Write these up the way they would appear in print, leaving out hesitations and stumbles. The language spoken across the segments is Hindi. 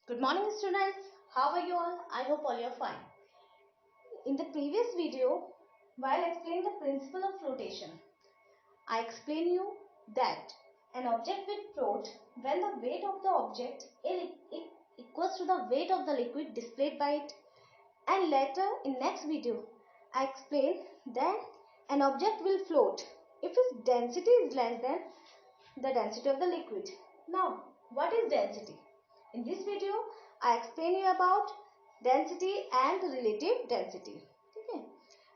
Good morning students, how are you all? I hope all you are fine. In the previous video, while explaining the principle of flotation, I explained you that an object will float when the weight of the object is equals to the weight of the liquid displayed by it. And later in next video, I explained that an object will float if its density is less than the density of the liquid. Now, what is density? In this video, I explain you about density and relative density. Okay.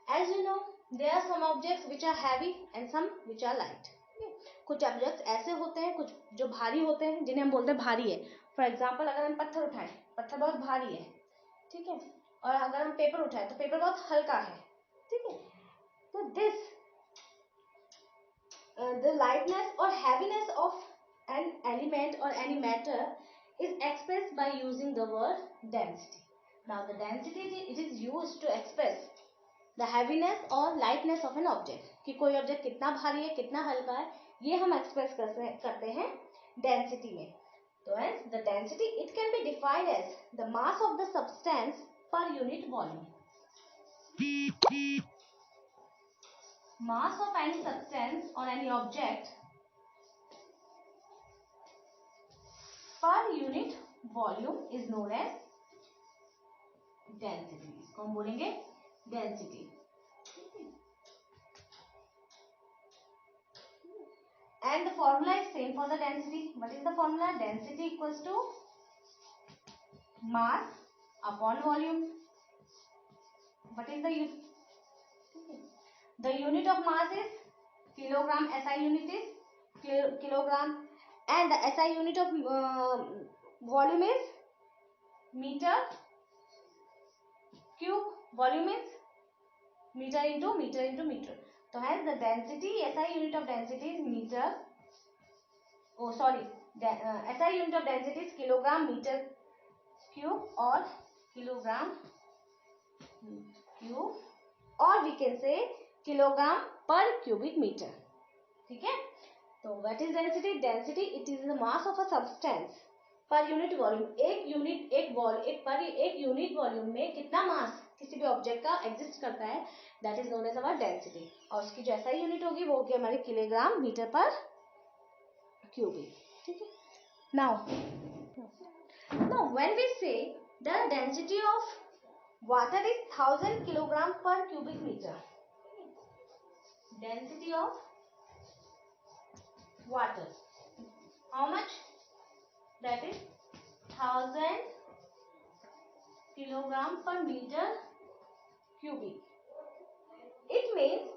As you know, there are some objects which are heavy and some which are light. Okay. कुछ ऑब्जेक्ट्स ऐसे होते हैं, कुछ जो भारी होते हैं, जिन्हें हम बोलते हैं भारी है. फॉर एग्जाम्पल, अगर हम पत्थर उठाएं, पत्थर बहुत भारी है, ठीक है. और अगर हम पेपर उठाएं तो पेपर बहुत हल्का है, ठीक है. तो this the lightness or heaviness of an element or any matter is expressed by using the word density. Now the density it is used to express the heaviness or lightness of an object. कि कोई ऑब्जेक्ट कितना भारी है, कितना हल्का है, ये हम एक्सप्रेस करते हैं डेंसिटी में. तो hence the density it can be defined as the mass of the substance per unit volume. Mass of any substance or any object per unit volume is known as density. इसको हम बोलेंगे density. And the formula is same for the density. What is the formula? Density equals to mass upon volume. What is the unit? The unit of mass is kilogram. SI unit is kilogram, and the SI unit of volume is meter cube. Volume is meter into meter into meter. So hence the density, SI unit of density is meter. SI unit of density is kilogram meter cube or kilogram cube, or we can say kilogram per cubic meter. ठीक है. तो what is density? Density it is the mass of a substance per unit volume. एक यूनिट वॉल्यूम में कितना मास किसी भी ऑब्जेक्ट का एग्जिस्ट करता है, that is known as our density. और उसकी जो SI यूनिट होगी वो होगी हमारी किलोग्राम मीटर पर क्यूबिक. ठीक है. Now when we say the density of water is 1000 kilogram per cubic meter. Density of water, how much? That is 1000 kilogram per meter cubic. It means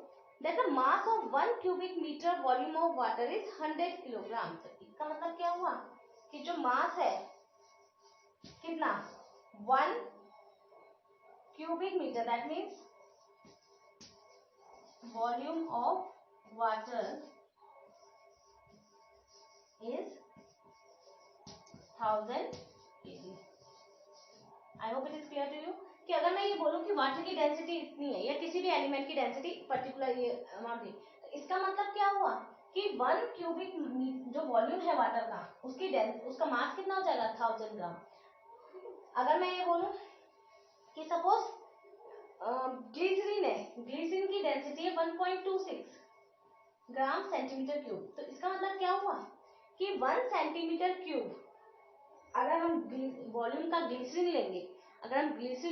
that the mass of 1 cubic meter volume of water is 100 kilogram. तो इसका मतलब क्या हुआ कि जो मास है कितना 1 cubic meter, that means volume of water is 1000 kg. I hope it is clear to you. कि अगर मैं ये बोलूं कि वाटर की डेंसिटी इतनी है या किसी भी एलिमेंट की डेंसिटी पर्टिकुलर ये अमाउंट है, तो इसका मतलब क्या हुआ कि 1 क्यूबिक जो वॉल्यूम है वाटर का उसका मास कितना हो जाएगा 1000 ग्राम. अगर मैं ये बोलूं कि सपोज ग्लिसरीन है, ग्लिसरीन की डेंसिटी है 1.26 ग्राम सेंटीमीटर क्यूब. तो इसका मतलब क्या हुआ कि 1 सेंटीमीटर क्यूब अगर हम वॉल्यूम का ग्लिसरीन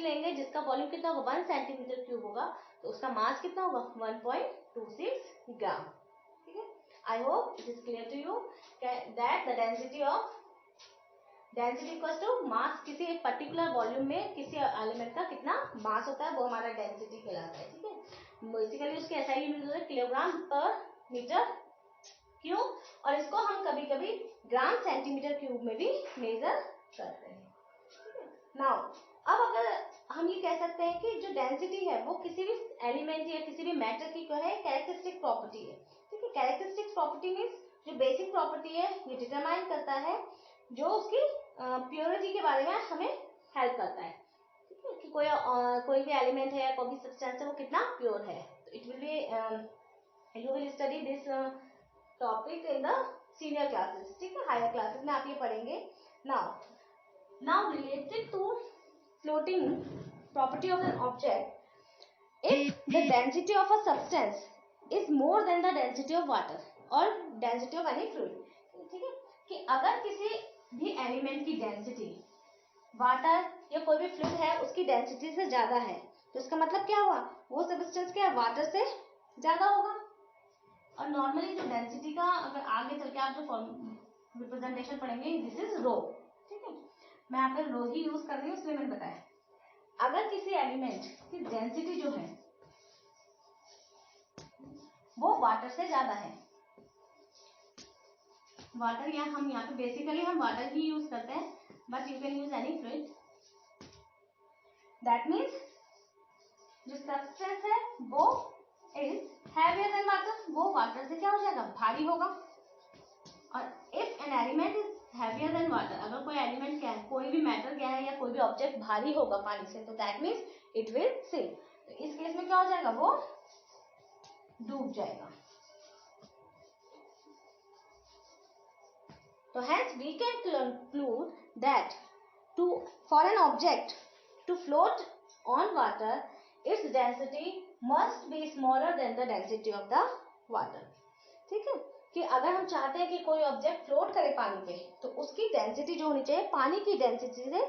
लेंगे जिसका वॉल्यूम कितना होगा 1 सेंटीमीटर क्यूब होगा, तो उसका मास कितना होगा 1.26 ग्राम. ठीक है. I hope it is clear to you that the density equals to mass. किसी एक पर्टिकुलर वॉल्यूम में किसी एलिमेंट का कितना मास होता है वो हमारा डेंसिटी कहलाता है. ठीक है. बेसिकली उसके SI यूनिट होता है किलोग्राम पर मीटर क्यूब, और इसको हम कभी कभी ग्राम सेंटीमीटर क्यूब में भी मेजर करते हैं. नाउ अब अगर हम ये कह सकते हैं कि जो डेंसिटी है वो किसी भी एलिमेंट या किसी भी मैटर की क्या है कैरेक्टरिस्टिक प्रॉपर्टी है. ठीक है. कैरेक्टरिस्टिक प्रॉपर्टी मीन्स जो बेसिक प्रॉपर्टी है ये डिटरमाइन करता है जो उसकी प्योरिटी के बारे में हमें हेल्प करता है. ठीक है. कि कोई भी एलिमेंट है या कोई भी सब्सटेंस है वो कितना प्योर है. तो it will B you will study this topic in the senior classes. ठीक है. हायर क्लासेस में आप ये पढ़ेंगे. Now Now related to floating property of an object, if the density of a substance is more than the density of water or density of any fluid, ठीक है, कि अगर किसी भी एलिमेंट की डेंसिटी वाटर या कोई भी फ्लूइड है उसकी डेंसिटी से ज्यादा है, तो इसका मतलब क्या हुआ, वो सब्सटेंस क्या है, वाटर से ज्यादा होगा। और नॉर्मली जो डेंसिटी का अगर आगे चल के आप जो रिप्रेजेंटेशन पढ़ेंगे, दिस इज रो, ठीक है, मैं यहाँ पे रो ही यूज कर रही हूँ इसलिए मैंने बताया। अगर किसी एलिमेंट की डेंसिटी जो है वो वाटर से ज्यादा है, वाटर या हम यहाँ पे बेसिकली हम वाटर ही यूज करते हैं, but you can use any fluid, that means जो सब्सटेंस है वो इज हैवियर देन वाटर, वो वाटर से क्या हो जाएगा, भारी होगा। और if an element is heavier than water, अगर कोई एलिमेंट क्या है, कोई भी मैटर क्या है या कोई भी ऑब्जेक्ट भारी होगा पानी से, तो that means it will sink. तो इस केस में क्या हो जाएगा, वो डूब जाएगा। So hence we can conclude that for an object to float on water, its density must be smaller than the density of the water. ठीक है, कि अगर हम चाहते हैं कि कोई ऑब्जेक्ट फ्लोट करे पानी पे, तो उसकी डेंसिटी जो होनी चाहिए पानी की डेंसिटी से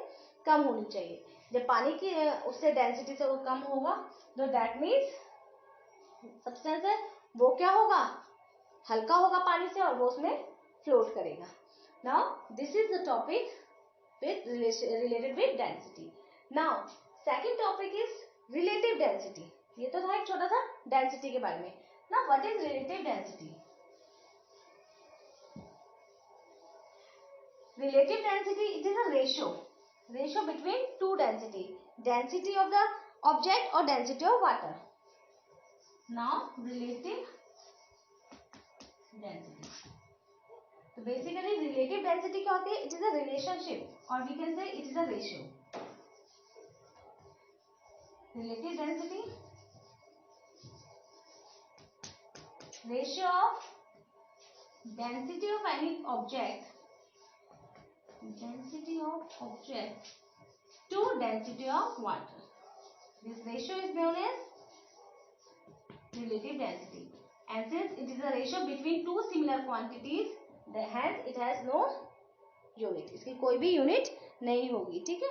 कम होनी चाहिए। जब पानी की उससे डेंसिटी से वो कम होगा, तो दैट मीन्स सब्सटेंस है वो क्या होगा, हल्का होगा पानी से और वो उसमें फ्लोट करेगा। Now this is the topic related with density. Now second topic is relative density. ये तो था एक छोटा सा density के बारे में। Now what is relative density? Relative density, it is a ratio between two density, density of the object or density of water. Now relative density. तो बेसिकली रिलेटिव डेंसिटी क्या होती है, इट इज अ रिलेशनशिप और we can say it is a ratio. Relative density, ratio of density of any object, density of object to density of water, this ratio is known as relative density. And since it is a ratio between two similar quantities, hence it has no unit, इसकी कोई भी यूनिट नहीं होगी, ठीक है।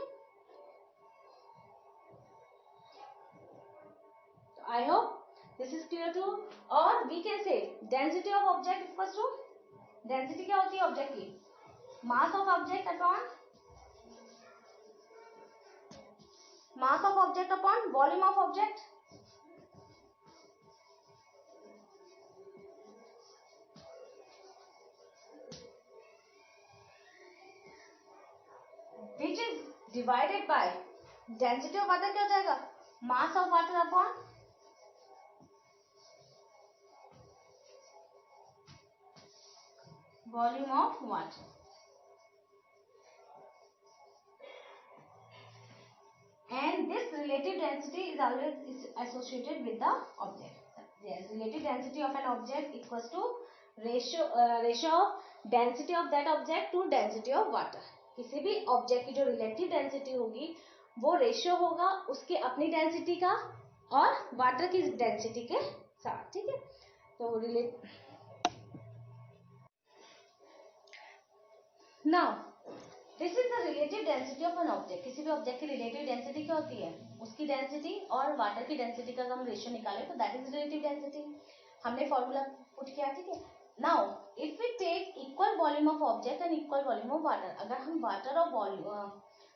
I hope this is clear too. और we can say density of object equals to, density क्या होती है ऑब्जेक्ट की, mass of object upon volume of object. Which is divided by density of water, क्या हो जाएगा, mass of water upon volume of water. And this relative density is always associated with the object. Yes, relative density of an object equals to ratio of density of that object to density of water. किसी भी ऑब्जेक्ट की जो रिलेटिव डेंसिटी होगी वो रेशियो होगा उसके अपनी डेंसिटी का और वाटर की डेंसिटी के साथ, ठीक है। तो now this is the relative density of an object. किसी भी ऑब्जेक्ट की रिलेटिव डेंसिटी क्या होती है, उसकी डेंसिटी और वाटर की डेंसिटी का हम रेशियो निकाले तो दैट इज रिलेटिव डेंसिटी। हमने फॉर्मूला पुट किया, ठीक है। Now if we take equal volume of object and equal volume of water, अगर हम वाटर और वॉल्यूम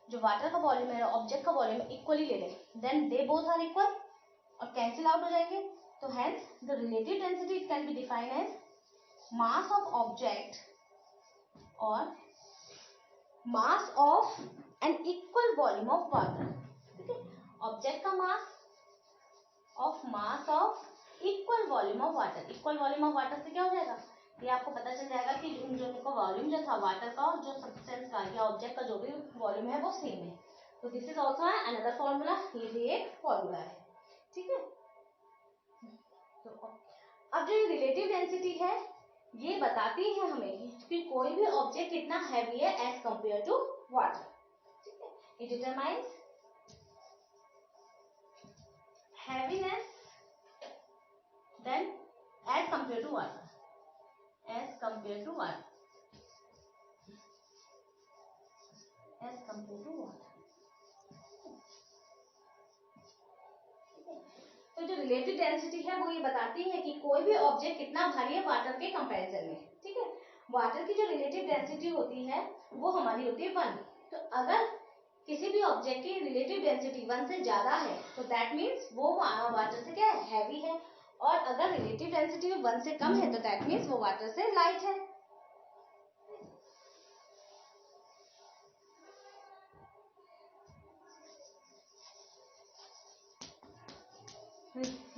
जो वाटर का वॉल्यूम है ऑब्जेक्ट का वॉल्यूम इक्वली ले लें, then they both are equal और कैंसिल आउट हो जाएंगे। तो hence the relative density can be defined as mass of object और mass of an equal volume of water, ठीक है। ऑब्जेक्ट का mass of equal volume of water, equal volume of water से क्या हो जाएगा, ये आपको पता चल जाएगा कि जो वॉल्यूम जो था वाटर का और जो सब्सटेंस का या ऑब्जेक्ट का जो भी वॉल्यूम है वो सेम है। तो this is also another formula, ये भी एक फॉर्मूला है, ठीक है। तो अब जो रिलेटिव डेंसिटी है ये बताती है हमें कि कोई भी ऑब्जेक्ट कितना हैवी है as compare to water. It determines heaviness then as compared to water. As compared to water. As compared to water. तो जो रिलेटिव डेंसिटी है वो ये बताती है कि कोई भी ऑब्जेक्ट कितना भारी है वाटर के कंपैरिजन में. ठीक है. वाटर की जो रिलेटिव डेंसिटी होती है वो हमारी होती है 1. तो अगर किसी भी ऑब्जेक्ट की रिलेटिव डेंसिटी 1 से ज्यादा है तो दैट मीन्स वो वाटर से क्या है, हैवी है. और अगर रिलेटिव डेंसिटी 1 से कम है तो दैट मीन्स वो वाटर से लाइट है.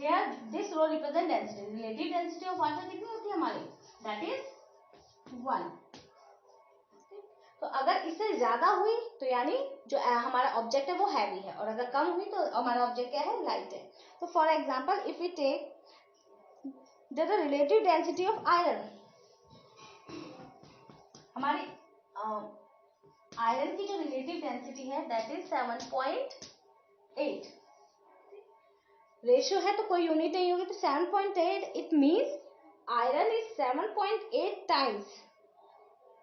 Here this row represent density. Relative density of water कितनी होती है हमारी? That is 1. तो अगर इससे ज्यादा हुई तो यानी जो हमारा ऑब्जेक्ट है वो हैवी है, और अगर कम हुई तो हमारा ऑब्जेक्ट क्या है, लाइट है. तो for example if we take the relative density of iron, हमारी आयरन की जो रिलेटिव डेंसिटी है दैट इज 7.8. रेशियो है तो कोई यूनिट नहीं होगी, तो 7.8 it means iron is 7.8 times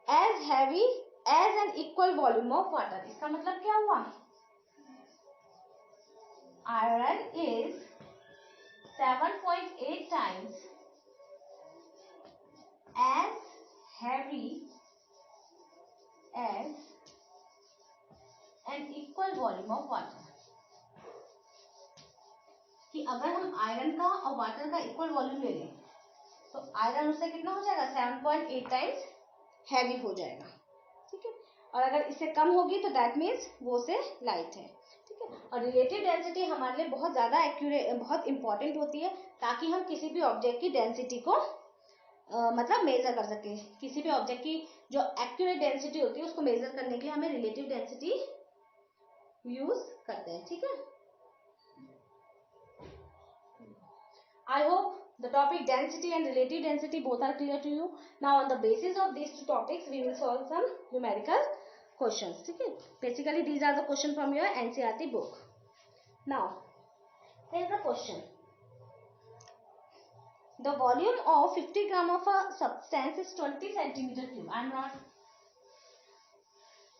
as heavy as an equal volume of water. इसका मतलब क्या हुआ, iron is 7.8 times as heavy as an equal volume of water. कि अगर हम आयरन का और वाटर का इक्वल वॉल्यूम ले लें तो आयरन उससे कितना हो जाएगा, 7.8 टाइम्स हैवी हो जाएगा. ठीक है. और अगर इससे कम होगी तो दैट मीन्स वो से लाइट है. ठीक है. और रिलेटिव डेंसिटी हमारे लिए बहुत ज्यादा एक्यूरेट, बहुत इंपॉर्टेंट होती है ताकि हम किसी भी ऑब्जेक्ट की डेंसिटी को मतलब मेजर कर सके. किसी भी ऑब्जेक्ट की जो एक्यूरेट डेंसिटी होती है उसको मेजर करने के लिए हमें रिलेटिव डेंसिटी यूज करते हैं. ठीक है. I hope the topic density and relative density both are clear to you. Now on the basis of these two topics we will solve some numerical questions. Okay. Basically these are the questions from your NCERT book. Now here is the question. The volume of 50 gram of a substance is 20 centimeter cube. I am not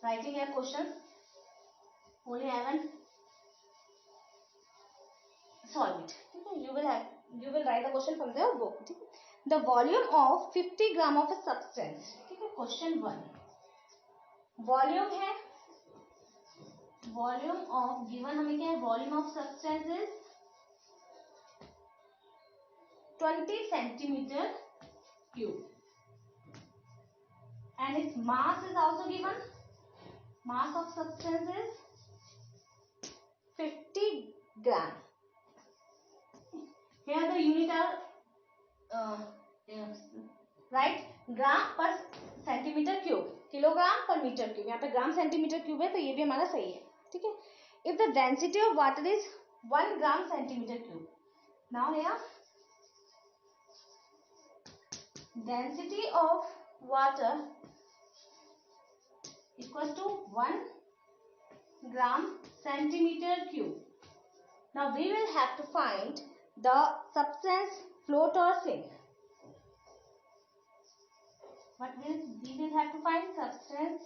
writing here questions. Only I will solve it. Okay. You will write the question from the book. The volume of 50 gram of a substance. ठीक है. Question 1. Volume है, volume of given हमें क्या है, volume of substance is 20 centimeter cube and its mass is also given. Mass of substance is 50 gram. Here the unit are right ग्राम पर सेंटीमीटर क्यूब, किलोग्राम पर मीटर क्यूब. यहाँ पे ग्राम सेंटीमीटर क्यूब है तो ये भी हमारा सही है. ठीक है. If the density of water is 1 gram centimetre cube. Now here density of water equal to 1 gram centimetre cube. Now we will have to find the substance float और sink. What means we will have to find substance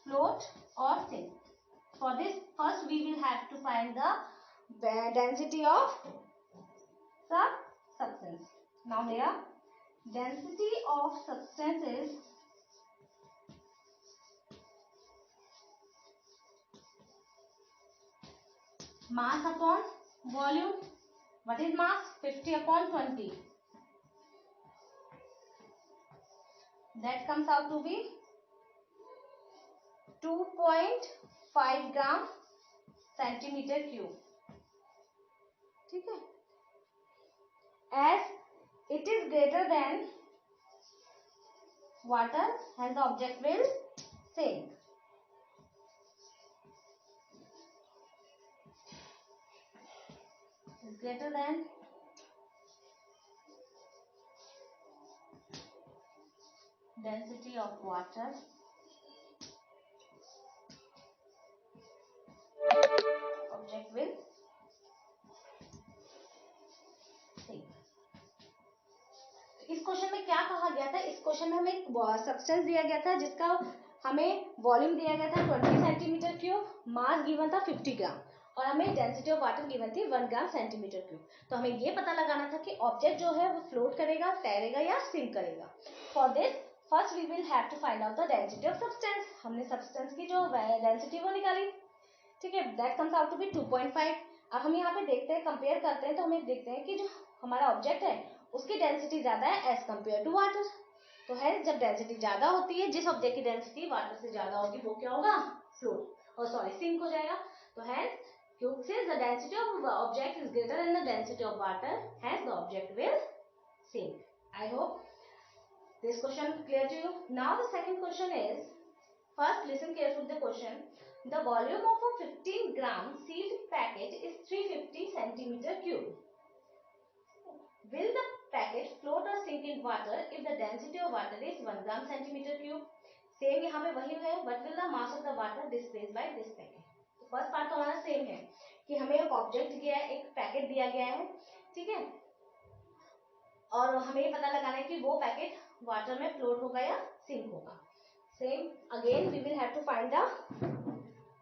float or sink. For this first we will have to find the density of substance. Now here density of substance is mass upon volume. What is mass? 50 upon 20. That comes out to be 2.5 gram centimeter cube. ठीक है. As it is greater than water, hence the object will sink. Is greater than density of water question में क्या कहा गया था, इस क्वेश्चन में हमें एक सब्सटेंस दिया गया था जिसका हमें वॉल्यूम दिया गया था 20 सेंटीमीटर क्यूब, मास गिवन था 50 ग्राम और हमें डेंसिटी ऑफ वाटर गिवन थी 1 ग्राम सेंटीमीटर क्यूब। तो हमें ये पता लगाना था कि ऑब्जेक्ट जो है वो फ्लोट करेगा, तैरेगा या सिंक करेगा। For this first we will have to find out the density of substance. हमने सब्सटेंस की जो डेंसिटी वो निकाली, ठीक है, that comes out to be 2.5। अब हम यहाँ पे देखते हैं, कंपेयर करते हैं, तो हमें देखते हैं कि जो हमारा ऑब्जेक्ट है उसकी डेंसिटी ज्यादा है एज कम्पेयर टू वाटर। तो है जब डेंसिटी ज्यादा होती है, जिस ऑब्जेक्ट की डेंसिटी वाटर से ज्यादा होगी वो क्या होगा, फ्लोट और सॉरी सिंक हो जाएगा। तो है क्योंकि the density of object is greater than the density of water, has the object will sink. I hope this question clear to you. Now the second question is, first listen carefully the question. The volume of a 15 gram sealed packet is 350 centimeter cube. Will the packet float or sink in water if the density of water is 1 gram centimeter cube? Same यहाँ पे वही है, what will the mass of the water displaced by this packet? तो फर्स्ट पार्ट तो हमारा सेम है कि हमें एक ऑब्जेक्ट दिया है, एक पैकेट दिया गया है, ठीक है, और हमें ये पता लगाना है कि वो पैकेट वाटर में फ्लोट होगा या सिंक होगा। Same again we will have to find the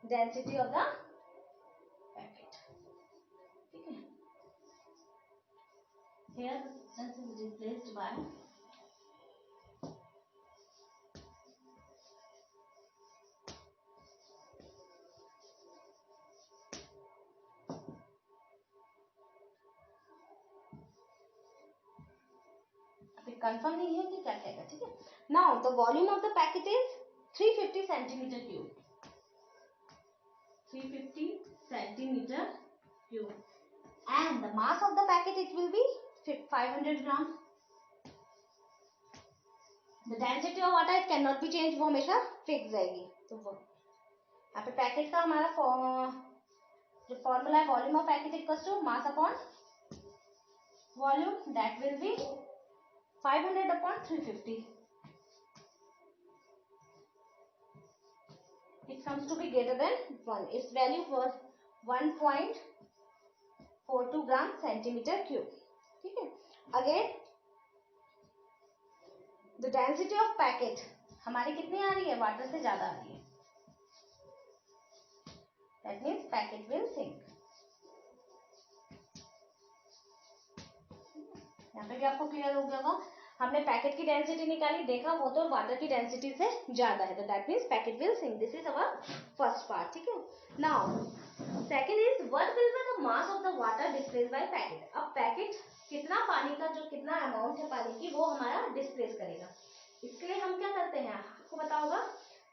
density of the packet, ठीक है। Here the substance is replaced by confirm नहीं है कि क्या कहेगा, ठीक है। Now the volume of the packet is 350 centimetre cube, 350 centimetre cube, and the mass of the packet it will be 500 gram. The density of water it can not be change, वो हमेशा फिक्स रहेगी। तो वो यहाँ पे पैकेट का हमारा जो फॉर्मूला है, volume of packet equals to mass upon volume, that will be 500 upon 350. It comes to be greater than 1. Its value was 1.42 gram centimeter cube. ठीक है। Again, the density of packet हमारी कितनी आ रही है, वाटर से ज्यादा आ रही है। That means packet will sink. यहाँ पे भी आपको क्लियर हो गया होगा, हमने पैकेट की डेंसिटी निकाली, देखा वो तो वाटर की डेंसिटी से ज्यादा है, तो that means packet will sink. This is our first part, ठीक है। Now second is what will be the mass of the water displaced by packet. अब पैकेट कितना पानी का, जो कितना अमाउंट है पानी की, वो हमारा डिस्प्लेस करेगा। इसके लिए हम क्या करते हैं, आपको पता होगा,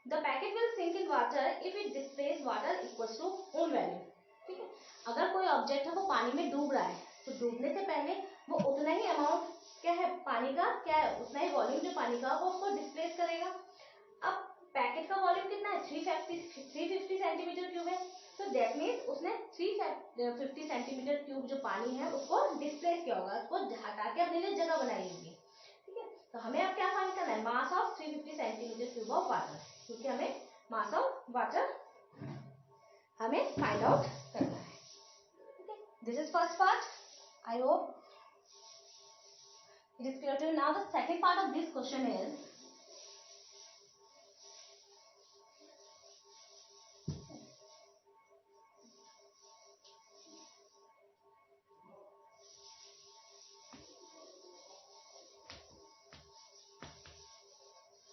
the packet will sink in water if it displace water equals to own value, ठीक है। अगर कोई ऑब्जेक्ट है वो पानी में डूब रहा है, तो डूबने से पहले वो उतना ही अमाउंट क्या है पानी का, क्या है उतना ही वॉल्यूम जो पानी का वो उसको डिस्प्लेस करेगा। अब पैकेट का वॉल्यूम कितना है, 350 सेंटीमीटर क्यूब है, तो दैट मीन्स उसने 350 सेंटीमीटर क्यूब जो पानी है उसको डिस्प्लेस किया होगा, उसको हटा के अपने लिए जगह बनाई होगी, ठीक है। तो हमें अब क्या फाइंड करना है, mass of 350 centimetre cube of water, क्योंकि हमें मास ऑफ वाटर हमें फाइंड आउट करना है, ठीक है। This is first part, I hope it is clear to you. Now the second part of this question is,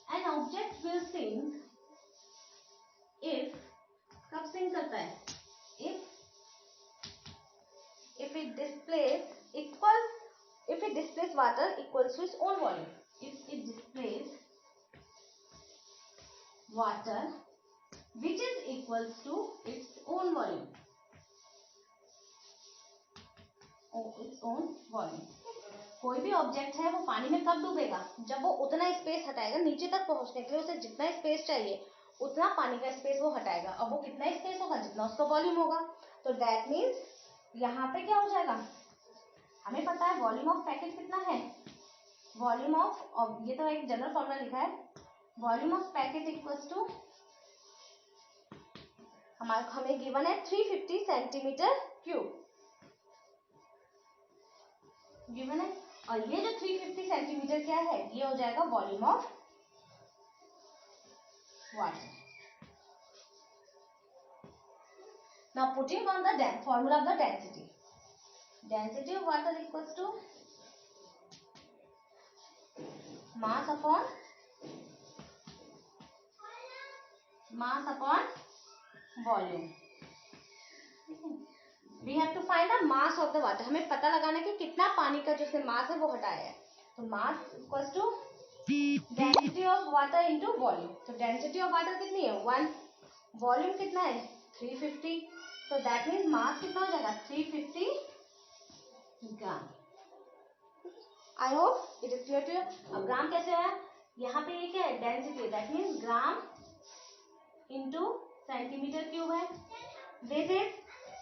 an object will sink if, कब सिंक करता है, if it displays equals, if it displays water equals to its own volume, if it displays water which is equals to its own volume, its own volume। कोई भी ऑब्जेक्ट है वो पानी में कब डूबेगा, जब वो उतना स्पेस हटाएगा, नीचे तक पहुंचने के लिए उसे जितना स्पेस चाहिए उतना पानी का स्पेस वो हटाएगा। अब वो कितना स्पेस होगा, जितना उसका वॉल्यूम होगा। तो दैट मीन्स यहाँ पे क्या हो जाएगा, हमें पता है वॉल्यूम ऑफ पैकेट कितना है, वॉल्यूम ऑफ, ये तो एक जनरल फॉर्मूला लिखा है, volume of packet equals to, हमें गिवन है 350 सेंटीमीटर क्यूब गिवन है, और ये जो 350 सेंटीमीटर क्या है, ये हो जाएगा volume of water. Now putting on the formula of the density. Density of water equals to mass upon volume. We have to find the mass of the water. हमें पता लगाना है कि कितना पानी का जो मास है वो हटाया है. तो mass equals to density of water into volume. तो density of water कितनी है 1, वॉल्यूम कितना है 350. तो दैट मीन्स मास कितना हो जाएगा 350 gram. I hope it is clear to you. अब ग्राम कैसे आया, यहाँ पे ये क्या है density, that means gram into centimetre cube है. दिस इज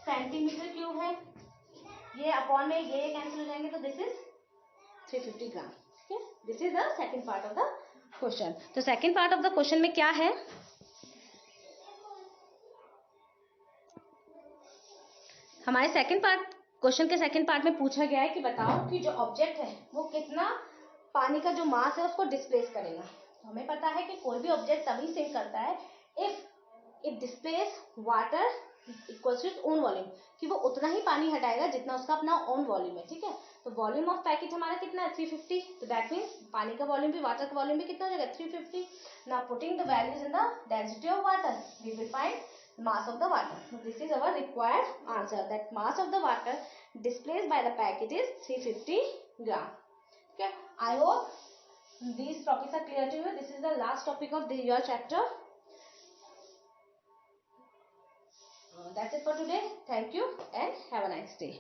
सेंटीमीटर क्यूब है. ये अपॉन में ये कैंसिल हो जाएंगे तो this is 350 gram. This is the second part of the question. तो second part of the question में क्या है, हमारे क्वेश्चन के सेकंड पार्ट में पूछा गया है कि बताओ कि जो ऑब्जेक्ट है वो कितना पानी का जो मास है उसको डिस्प्लेस करेगा. तो हमें पता है कि कोई भी ऑब्जेक्ट तभी सिंक करता है if it displace water equals to its own volume, कि वो उतना ही पानी हटाएगा जितना उसका अपना ओन वॉल्यूम है. ठीक है, तो वॉल्यूम ऑफ पैकेट हमारा कितना है 350. तो दैट मीन्स पानी का वॉल्यूम भी वाटर का वॉल्यूम भी कितना हो जाएगा 350. Now putting the values in the density of water we will find mass of the water. So this is our required answer, that mass of the water displaced by the packet is 350 gram. Okay, I hope these topics are clear to you. This is the last topic of your chapter. That's it for today. Thank you and have a nice day.